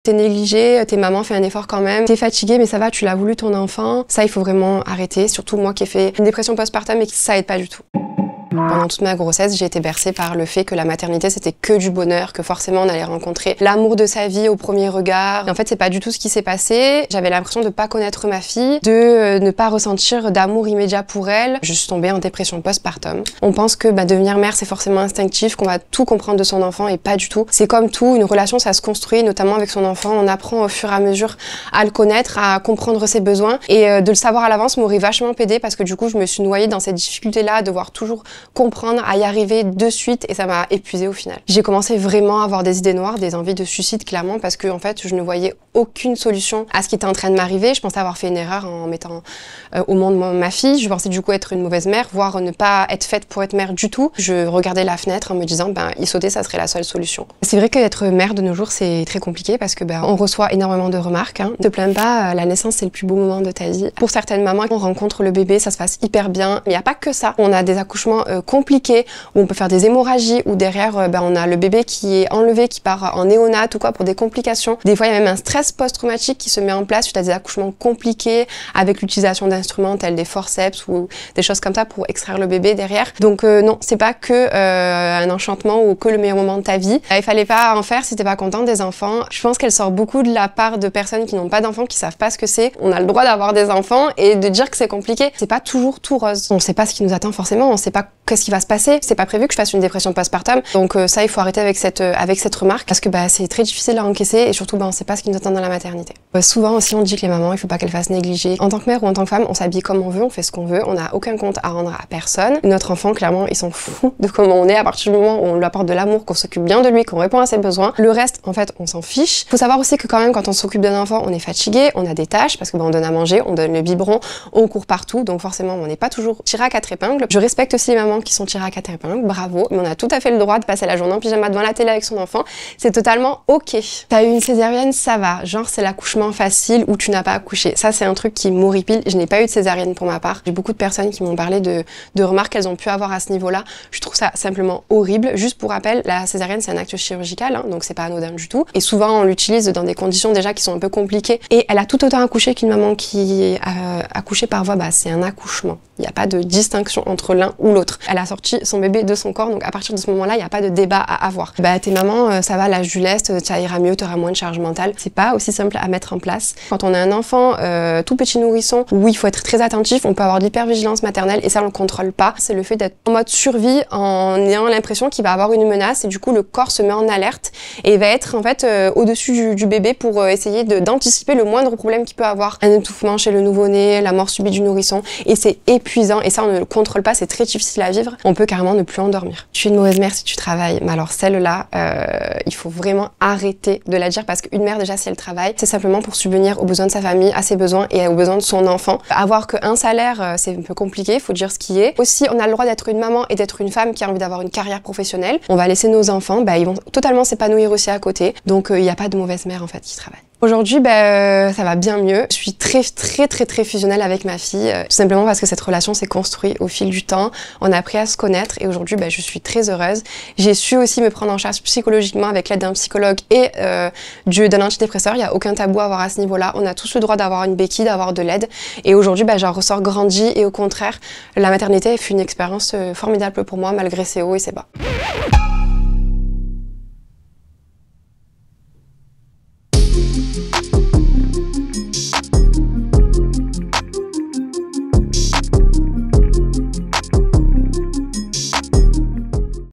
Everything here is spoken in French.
T'es négligé, t'es maman, fais un effort quand même. T'es fatiguée, mais ça va, tu l'as voulu ton enfant. Ça, il faut vraiment arrêter. Surtout moi qui ai fait une dépression postpartum et que ça aide pas du tout. Pendant toute ma grossesse, j'ai été bercée par le fait que la maternité, c'était que du bonheur, que forcément on allait rencontrer l'amour de sa vie au premier regard. Et en fait, c'est pas du tout ce qui s'est passé. J'avais l'impression de pas connaître ma fille, de ne pas ressentir d'amour immédiat pour elle. Je suis tombée en dépression postpartum. On pense que devenir mère, c'est forcément instinctif, qu'on va tout comprendre de son enfant, et pas du tout. C'est comme tout, une relation, ça se construit, notamment avec son enfant. On apprend au fur et à mesure à le connaître, à comprendre ses besoins. Et de le savoir à l'avance m'aurait vachement aidé parce que du coup, je me suis noyée dans cette difficulté-là, à devoir toujours comprendre, à y arriver de suite, et ça m'a épuisée au final. J'ai commencé vraiment à avoir des idées noires, des envies de suicide clairement, parce que en fait je ne voyais aucune solution à ce qui était en train de m'arriver. Je pensais avoir fait une erreur en mettant au monde ma fille. Je pensais du coup être une mauvaise mère, voire ne pas être faite pour être mère du tout. Je regardais la fenêtre en me disant y sauter, ça serait la seule solution. C'est vrai qu'être mère de nos jours c'est très compliqué parce que on reçoit énormément de remarques. Ne te plains pas, la naissance c'est le plus beau moment de ta vie. Pour certaines mamans, on rencontre le bébé, ça se passe hyper bien. Mais il n'y a pas que ça. On a des accouchements compliqués où on peut faire des hémorragies, où derrière on a le bébé qui est enlevé, qui part en néonate ou quoi pour des complications. Des fois il y a même un stress post-traumatique qui se met en place suite à des accouchements compliqués avec l'utilisation d'instruments tels des forceps ou des choses comme ça pour extraire le bébé derrière. Donc non, c'est pas que un enchantement ou que le meilleur moment de ta vie. Il fallait pas en faire si t'es pas content des enfants. Je pense qu'elle sort beaucoup de la part de personnes qui n'ont pas d'enfants, qui savent pas ce que c'est. On a le droit d'avoir des enfants et de dire que c'est compliqué. C'est pas toujours tout rose. On sait pas ce qui nous attend forcément, on sait pas qu'est-ce qui va se passer. C'est pas prévu que je fasse une dépression postpartum. Donc ça, il faut arrêter avec cette remarque parce que c'est très difficile à encaisser et surtout on sait pas ce qui nous attend dans la maternité. Souvent aussi on dit que les mamans, il faut pas qu'elles fassent négliger. En tant que mère ou en tant que femme, on s'habille comme on veut, on fait ce qu'on veut, on n'a aucun compte à rendre à personne. Notre enfant, clairement, il s'en fout de comment on est à partir du moment où on lui apporte de l'amour, qu'on s'occupe bien de lui, qu'on répond à ses besoins. Le reste, en fait, on s'en fiche. Faut savoir aussi que quand même, quand on s'occupe d'un enfant, on est fatigué, on a des tâches parce que on donne à manger, on donne le biberon, on court partout, donc forcément, on n'est pas toujours tiré à quatre épingles. Je respecte aussi les mamans qui sont tirées à quatre épingles, bravo, mais on a tout à fait le droit de passer la journée en pyjama devant la télé avec son enfant, c'est totalement ok. T'as eu une césarienne, ça va, genre c'est l'accouchement facile où tu n'as pas accouché. Ça, c'est un truc qui m'horripile. Je n'ai pas eu de césarienne pour ma part. J'ai beaucoup de personnes qui m'ont parlé de remarques qu'elles ont pu avoir à ce niveau-là. Je trouve ça simplement horrible. Juste pour rappel, la césarienne, c'est un acte chirurgical, donc c'est pas anodin du tout. Et souvent, on l'utilise dans des conditions déjà qui sont un peu compliquées. Et elle a tout autant accouché qu'une maman qui a accouché par voie basse. C'est un accouchement. Il n'y a pas de distinction entre l'un ou l'autre. Elle a sorti son bébé de son corps, donc à partir de ce moment-là, il n'y a pas de débat à avoir. Tes mamans, ça va, l'âge du lest, ça ira mieux, tu auras moins de charge mentale. C'est pas aussi simple à mettre en place. Quand on a un enfant tout petit nourrisson, où il faut être très attentif, on peut avoir de l'hypervigilance maternelle et ça on le contrôle pas. C'est le fait d'être en mode survie en ayant l'impression qu'il va avoir une menace et du coup le corps se met en alerte et va être en fait au-dessus du bébé pour essayer d'anticiper le moindre problème qu'il peut avoir. Un étouffement chez le nouveau-né, la mort subie du nourrisson, et c'est épuisant et ça on ne le contrôle pas, c'est très difficile à vivre. On peut carrément ne plus endormir. Tu es une mauvaise mère si tu travailles, mais alors celle-là, il faut vraiment arrêter de la dire parce qu'une mère déjà si elle travaille, c'est simplement pour subvenir aux besoins de sa famille, à ses besoins et aux besoins de son enfant. Avoir qu'un salaire, c'est un peu compliqué, il faut dire ce qui est. Aussi, on a le droit d'être une maman et d'être une femme qui a envie d'avoir une carrière professionnelle. On va laisser nos enfants, ils vont totalement s'épanouir aussi à côté. Donc il n'y a pas de mauvaise mère en fait qui travaille. Aujourd'hui, ça va bien mieux. Je suis très fusionnelle avec ma fille, tout simplement parce que cette relation s'est construite au fil du temps. On a appris à se connaître et aujourd'hui, je suis très heureuse. J'ai su aussi me prendre en charge psychologiquement avec l'aide d'un psychologue et d'un antidépresseur. Il n'y a aucun tabou à avoir à ce niveau-là. On a tous le droit d'avoir une béquille, d'avoir de l'aide. Et aujourd'hui, j'en ressors grandie et au contraire, la maternité fut une expérience formidable pour moi malgré ses hauts et ses bas.